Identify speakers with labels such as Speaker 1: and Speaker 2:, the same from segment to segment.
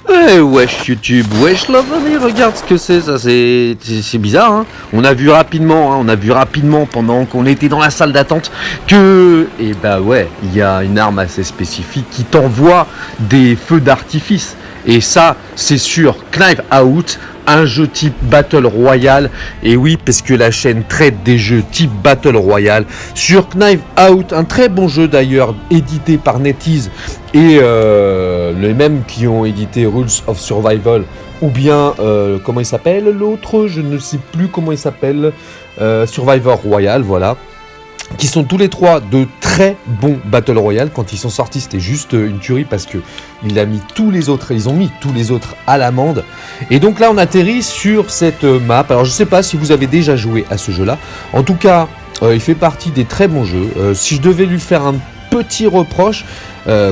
Speaker 1: Wesh YouTube, wesh Love Ami, regarde ce que c'est, ça c'est bizarre hein. On a vu rapidement pendant qu'on était dans la salle d'attente que, il y a une arme assez spécifique qui t'envoie des feux d'artifice. Et ça, c'est sur Knives Out, un jeu type Battle Royale. Et oui, parce que la chaîne traite des jeux type Battle Royale. Sur Knives Out, un très bon jeu d'ailleurs, édité par NetEase. Et les mêmes qui ont édité Rules of Survival. Ou bien, comment il s'appelle l'autre ? Je ne sais plus comment il s'appelle. Survivor Royal, voilà. Qui sont tous les trois de très bons Battle Royale. Quand ils sont sortis, c'était juste une tuerie parce que ils ont mis tous les autres à l'amende. Et donc là, on atterrit sur cette map. Alors, je sais pas si vous avez déjà joué à ce jeu-là. En tout cas, il fait partie des très bons jeux. Si je devais lui faire un petit reproche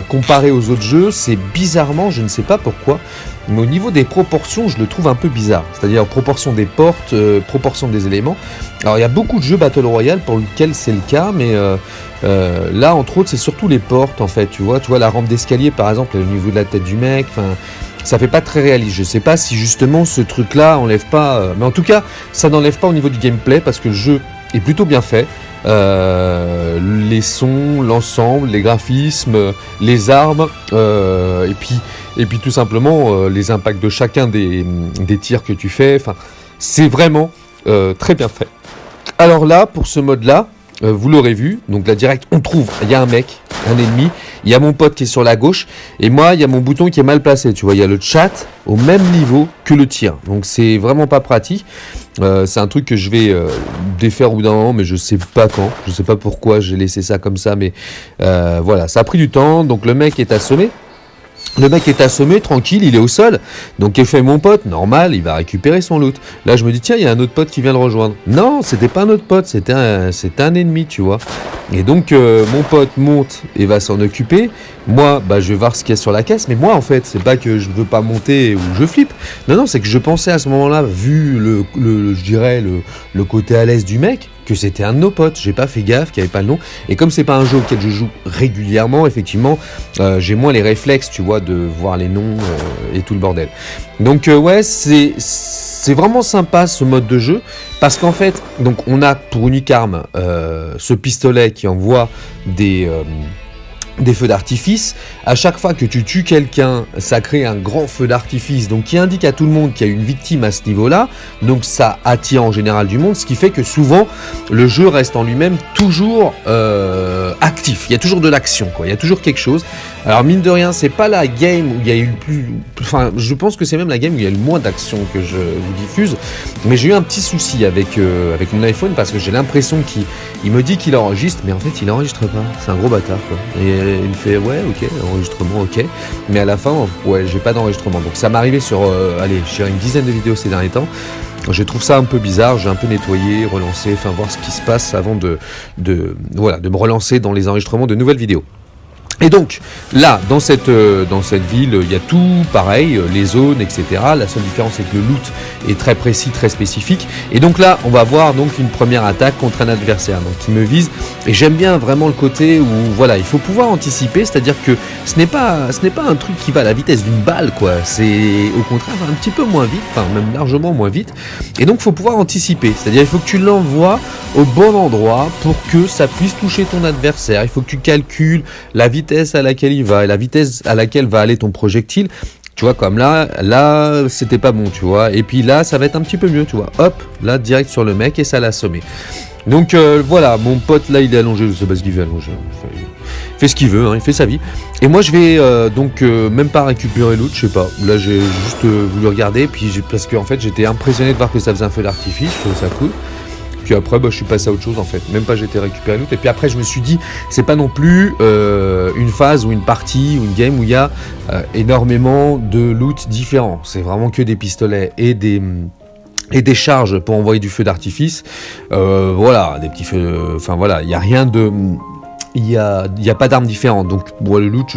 Speaker 1: comparé aux autres jeux, c'est bizarrement, je ne sais pas pourquoi, mais au niveau des proportions, je le trouve un peu bizarre. C'est-à-dire proportion des portes, proportion des éléments. Alors il y a beaucoup de jeux Battle Royale pour lesquels c'est le cas, mais là entre autres c'est surtout les portes en fait. Tu vois la rampe d'escalier par exemple au niveau de la tête du mec. Ça fait pas très réaliste. Je sais pas si justement ce truc-là enlève pas, mais en tout cas ça n'enlève pas au niveau du gameplay parce que le jeu est plutôt bien fait. Les sons, l'ensemble, les graphismes, les armes, et puis tout simplement les impacts de chacun des tirs que tu fais. Enfin, c'est vraiment très bien fait. Alors là, pour ce mode-là, vous l'aurez vu, donc là direct, il y a un mec, un ennemi, il y a mon pote qui est sur la gauche, et moi, il y a mon bouton qui est mal placé, tu vois, il y a le chat au même niveau que le tir, donc c'est vraiment pas pratique. C'est un truc que je vais défaire au bout d'un moment, mais je sais pas quand, je sais pas pourquoi j'ai laissé ça comme ça, mais voilà, ça a pris du temps, donc le mec est assommé. Tranquille, il est au sol. Donc, qu'est-ce que fait mon pote ? Normal, il va récupérer son loot. Là, je me dis, tiens, il y a un autre pote qui vient le rejoindre. Non, c'était pas un autre pote, c'était un ennemi, tu vois. Et donc, mon pote monte et va s'en occuper. Moi, je vais voir ce qu'il y a sur la caisse. Mais moi, en fait, c'est pas que je veux pas monter ou je flippe. Non, c'est que je pensais à ce moment-là, vu le côté à l'aise du mec, que c'était un de nos potes. J'ai pas fait gaffe qu'il n'y avait pas le nom. Et comme c'est pas un jeu auquel je joue régulièrement, effectivement, j'ai moins les réflexes, tu vois, de voir les noms et tout le bordel. Donc c'est vraiment sympa ce mode de jeu parce qu'en fait, donc on a pour unique arme ce pistolet qui envoie des feux d'artifice. À chaque fois que tu tues quelqu'un, ça crée un grand feu d'artifice, donc qui indique à tout le monde qu'il y a une victime à ce niveau-là. Donc ça attire en général du monde, ce qui fait que souvent le jeu reste en lui-même toujours actif. Il y a toujours de l'action, quoi. Il y a toujours quelque chose. Alors mine de rien, c'est pas la game où il y a eu le plus, enfin, je pense que c'est même la game où il y a le moins d'action que je vous diffuse. Mais j'ai eu un petit souci avec mon iPhone parce que j'ai l'impression qu'il me dit qu'il enregistre, mais en fait il enregistre pas. C'est un gros bâtard, quoi. Et il me fait ouais, ok, enregistrement, ok. Mais à la fin, ouais, j'ai pas d'enregistrement. Donc ça m'est arrivé sur, je dirais une dizaine de vidéos ces derniers temps. Je trouve ça un peu bizarre, j'ai un peu nettoyé, relancé, enfin voir ce qui se passe avant de me relancer dans les enregistrements de nouvelles vidéos. Et donc, là, dans cette ville, il y a tout pareil, les zones, etc. La seule différence, c'est que le loot est très précis, très spécifique. Et donc là, on va voir donc une première attaque contre un adversaire donc, qui me vise. Et j'aime bien vraiment le côté où, voilà, il faut pouvoir anticiper, c'est-à-dire que ce n'est pas un truc qui va à la vitesse d'une balle, quoi. C'est au contraire un petit peu moins vite, enfin même largement moins vite. Et donc, il faut pouvoir anticiper, c'est-à-dire il faut que tu l'envoies au bon endroit pour que ça puisse toucher ton adversaire. Il faut que tu calcules la vitesse à laquelle il va et la vitesse à laquelle va aller ton projectile. Tu vois, comme là, c'était pas bon, tu vois. Et puis là, ça va être un petit peu mieux, tu vois. Hop, là, direct sur le mec et ça l'a assommé. Donc voilà, mon pote là, il est allongé, je sais pas ce qu'il veut allonger. Il fait ce qu'il veut, hein, il fait sa vie. Et moi, je vais même pas récupérer l'autre, je sais pas. Là, j'ai juste voulu regarder, parce qu'en fait, j'étais impressionné de voir que ça faisait un feu d'artifice, je trouvais ça cool. Puis après, je suis passé à autre chose en fait. Même pas, j'ai été récupérer loot. Et puis après, je me suis dit, c'est pas non plus une phase ou une partie ou une game où il y a énormément de loot différents. C'est vraiment que des pistolets et des charges pour envoyer du feu d'artifice. Voilà, des petits feux. Enfin voilà, il y a rien de il y a pas d'armes différentes, donc bon, le loot,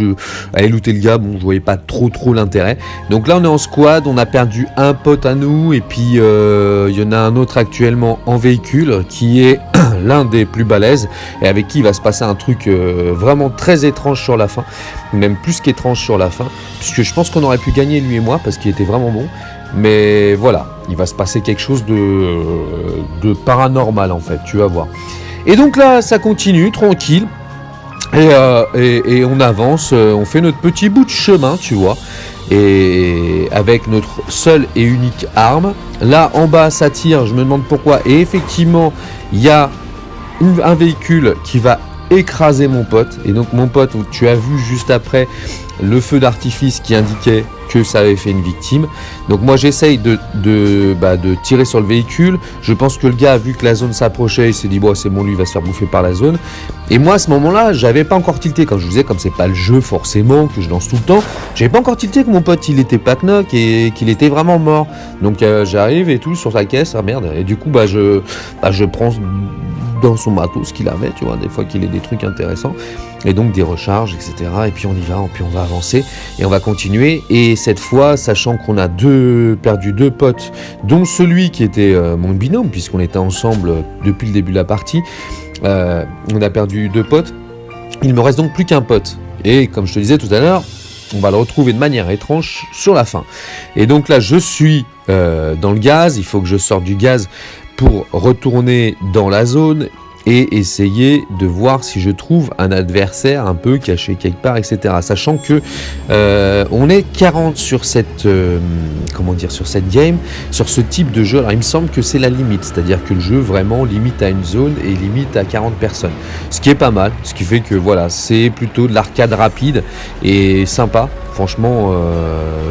Speaker 1: aller looter le gars, bon, je voyais pas trop l'intérêt. Donc là on est en squad, on a perdu un pote à nous, et puis il y en a un autre actuellement en véhicule qui est l'un des plus balèzes et avec qui il va se passer un truc vraiment très étrange sur la fin, même plus qu'étrange sur la fin, puisque je pense qu'on aurait pu gagner lui et moi parce qu'il était vraiment bon. Mais voilà, il va se passer quelque chose de paranormal en fait, tu vas voir. Et donc là ça continue tranquille. Et on avance, on fait notre petit bout de chemin, tu vois, et avec notre seule et unique arme. Là en bas ça tire, je me demande pourquoi, et effectivement il y a un véhicule qui va écraser mon pote, et donc mon pote, tu as vu juste après le feu d'artifice qui indiquait que ça avait fait une victime. Donc moi j'essaye de tirer sur le véhicule. Je pense que le gars a vu que la zone s'approchait, il s'est dit bon c'est bon, lui il va se faire bouffer par la zone. Et moi à ce moment-là j'avais pas encore tilté, comme je vous disais, comme c'est pas le jeu forcément que je lance tout le temps, j'avais pas encore tilté que mon pote il était pas knock et qu'il était vraiment mort. Donc j'arrive et tout sur sa caisse, ah merde, et du coup je prends dans son matos qu'il avait, tu vois, des fois qu'il ait des trucs intéressants, et donc des recharges, etc. Et puis on y va, puis on va avancer, et on va continuer, et cette fois, sachant qu'on a perdu deux potes, dont celui qui était mon binôme, puisqu'on était ensemble depuis le début de la partie, on a perdu deux potes, il me reste donc plus qu'un pote, et comme je te disais tout à l'heure, on va le retrouver de manière étrange sur la fin. Et donc là, je suis dans le gaz, il faut que je sorte du gaz pour retourner dans la zone et essayer de voir si je trouve un adversaire un peu caché quelque part, etc. Sachant que on est 40 sur cette sur cette game, sur ce type de jeu. Alors il me semble que c'est la limite, c'est-à-dire que le jeu vraiment limite à une zone et limite à 40 personnes. Ce qui est pas mal, ce qui fait que voilà, c'est plutôt de l'arcade rapide et sympa. Franchement,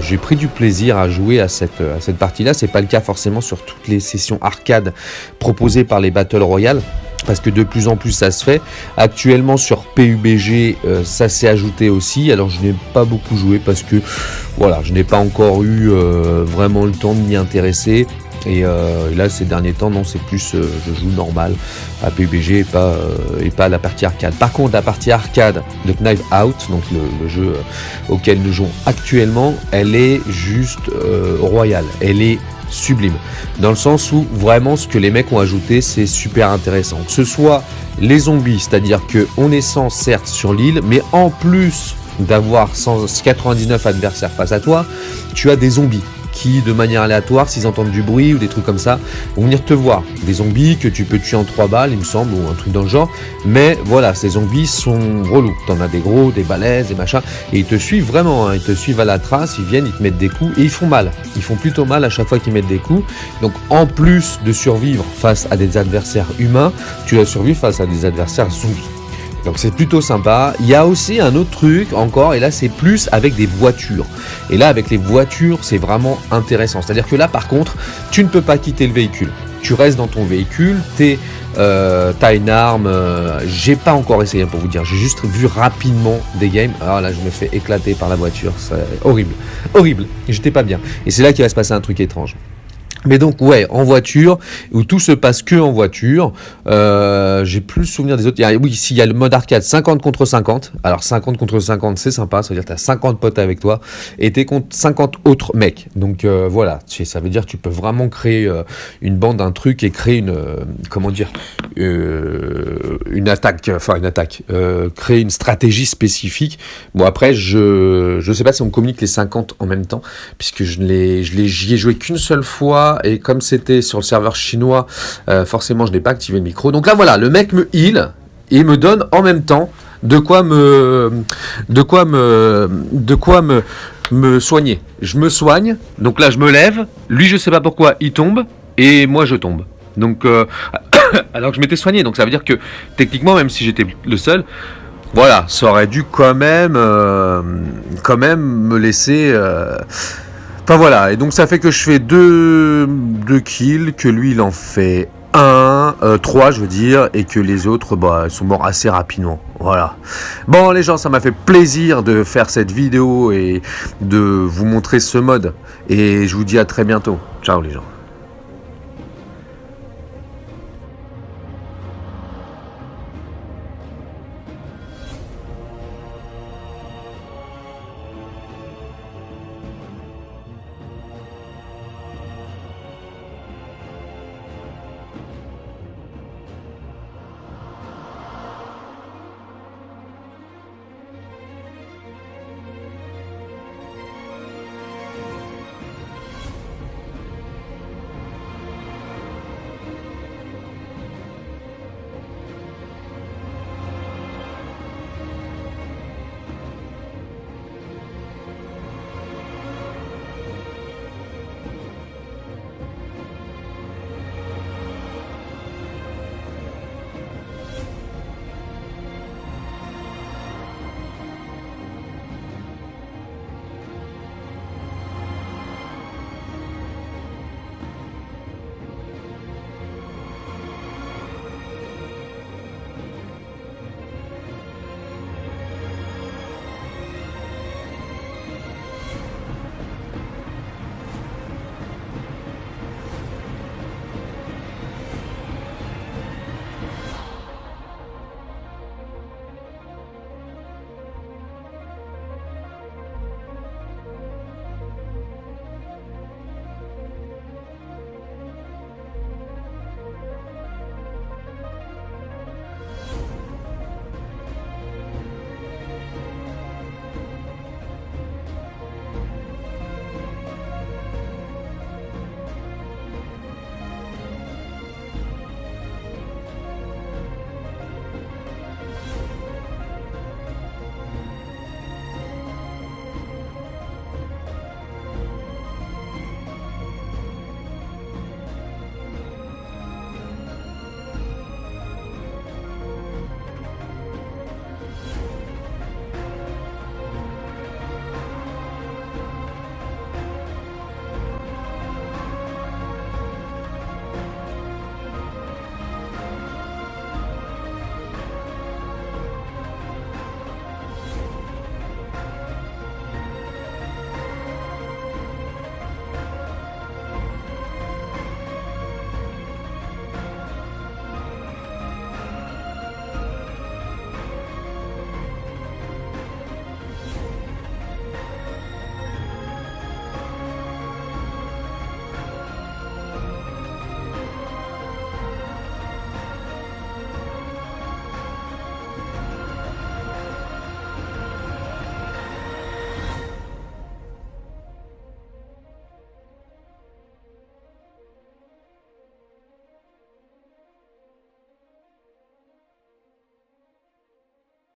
Speaker 1: j'ai pris du plaisir à jouer à cette partie-là. C'est pas le cas forcément sur toutes les sessions arcade proposées par les Battle Royale, parce que de plus en plus ça se fait. Actuellement sur PUBG, ça s'est ajouté aussi. Alors je n'ai pas beaucoup joué parce que voilà, je n'ai pas encore eu vraiment le temps de m'y intéresser. Et là ces derniers temps, non, c'est plus je joue normal à PUBG et pas à la partie arcade. Par contre la partie arcade de Knife Out, donc le jeu auquel nous jouons actuellement, elle est juste royale, elle est sublime, dans le sens où vraiment ce que les mecs ont ajouté c'est super intéressant, que ce soit les zombies, c'est-à-dire que on est 100 certes sur l'île, mais en plus d'avoir 199 adversaires face à toi, tu as des zombies qui, de manière aléatoire, s'ils entendent du bruit ou des trucs comme ça, vont venir te voir. Des zombies que tu peux tuer en 3 balles, il me semble, ou un truc dans le genre. Mais voilà, ces zombies sont relous. T'en as des gros, des balèzes, des machins, et ils te suivent vraiment, hein. Ils te suivent à la trace, ils viennent, ils te mettent des coups, et ils font mal. Ils font plutôt mal à chaque fois qu'ils mettent des coups. Donc en plus de survivre face à des adversaires humains, tu dois survivre face à des adversaires zombies. Donc c'est plutôt sympa. Il y a aussi un autre truc encore, et là c'est plus avec des voitures. Et là avec les voitures c'est vraiment intéressant. C'est-à-dire que là par contre tu ne peux pas quitter le véhicule. Tu restes dans ton véhicule, t'as une arme. J'ai pas encore essayé pour vous dire. J'ai juste vu rapidement des games. Alors là je me fais éclater par la voiture. C'est horrible. Horrible. J'étais pas bien. Et c'est là qu'il va se passer un truc étrange. Mais donc ouais, en voiture, où tout se passe que en voiture, j'ai plus le souvenir des autres. Oui, ici il y a le mode arcade 50 contre 50. Alors 50 contre 50 c'est sympa, ça veut dire que tu as 50 potes avec toi et tu es contre 50 autres mecs. Donc voilà, ça veut dire que tu peux vraiment créer une bande, un truc, et créer une attaque, créer une stratégie spécifique. Bon après, je sais pas si on communique les 50 en même temps, puisque j'y ai joué qu'une seule fois. Et comme c'était sur le serveur chinois, forcément je n'ai pas activé le micro. Donc là voilà, le mec me heal et me donne en même temps de quoi me soigner. Je me soigne, donc là je me lève, lui je sais pas pourquoi il tombe et moi je tombe. Donc alors que je m'étais soigné, donc ça veut dire que techniquement, même si j'étais le seul, voilà, ça aurait dû quand même me laisser. Enfin voilà, et donc ça fait que je fais deux kills, que lui il en fait 3 je veux dire, et que les autres sont morts assez rapidement. Voilà. Bon les gens, ça m'a fait plaisir de faire cette vidéo et de vous montrer ce mode. Et je vous dis à très bientôt. Ciao les gens.